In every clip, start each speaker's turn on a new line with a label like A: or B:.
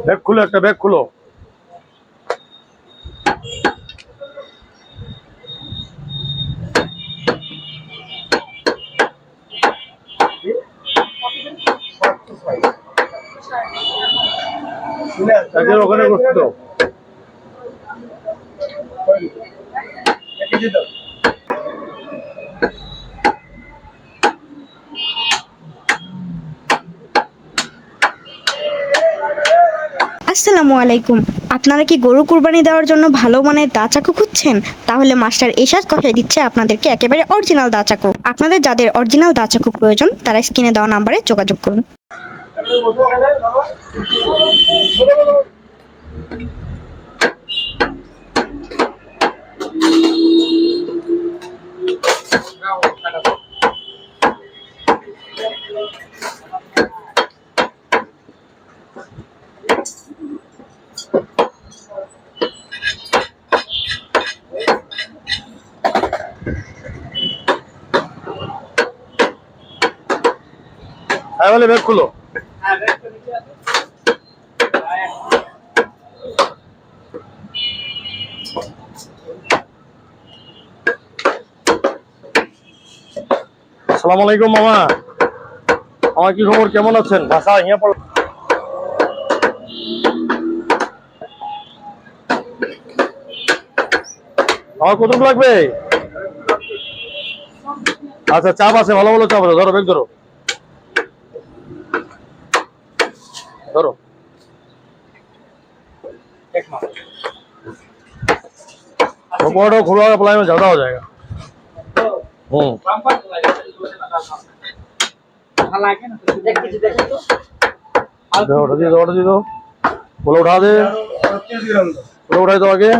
A: Bag খুলো, একটা bag খুলো। ওখানে বসতো
B: আসসালামু আলাইকুম। আপনারা কি গরু কুরবানি দেওয়ার জন্য ভালো মানের দা চাকু খুঁজছেন? তাহলে মাস্টার এশাদ কথাই দিচ্ছে আপনাদেরকে একেবারে অরিজিনাল দা চাকু। আপনাদের যাদের অরিজিনাল দা চাকু প্রয়োজন তারা স্ক্রিনে দেওয়া নাম্বারে যোগাযোগ করুন।
A: বলে ব্যাগ খুলো। আসসালামু আলাইকুম মামা। আমার কি খবর, কেমন আছেন? ভাষা হিয়া পড়। আমার কতটুকু লাগবে? আচ্ছা, চাপ আছে, ভালো ভালো চাপ আছে। ধরো ব্যাগ, ধরো ধরো। खुला अप्लाई में ज्यादा हो जाएगा। ऑर्डर दे दो, बोलो उठा दे, बोलो उठाए तो आगे।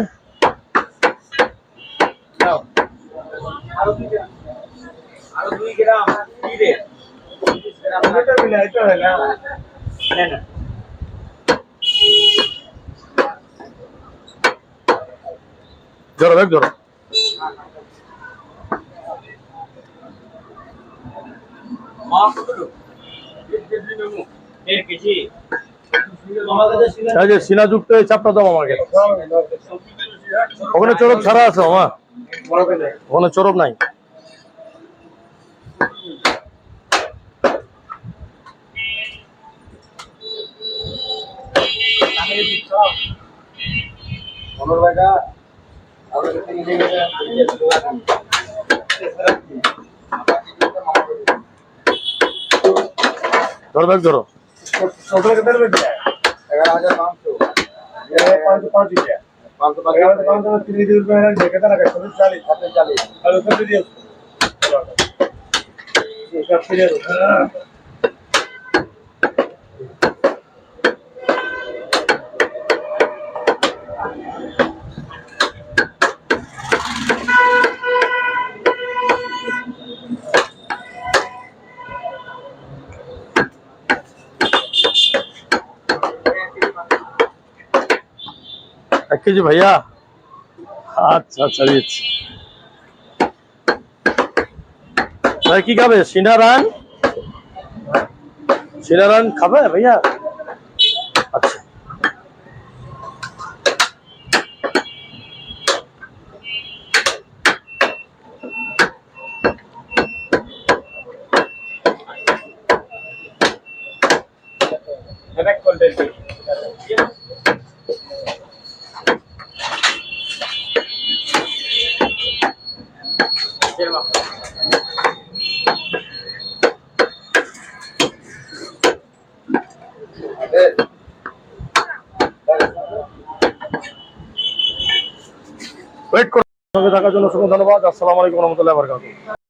A: ধরো ব্যাগ ধরো। সিনা যুক্ত এই চাপটা দাও আমাকে। ওখানে চরব ছাড়া আছে মামা, ওখানে চরব নাই। ধরো ব্যাগ ধরো। 11,500 1 কেজি ভাইয়া। আচ্ছা আচ্ছা দিচ্ছি। ভাই কি খাবে? সিনারান, সিনারান খাবে ভাইয়া? আচ্ছা ওয়েট করুন। সঙ্গে থাকার জন্য অসংখ্য ধন্যবাদ। আসসালামু আলাইকুম ওয়া রাহমাতুল্লাহি ওয়া বারাকাতুহু।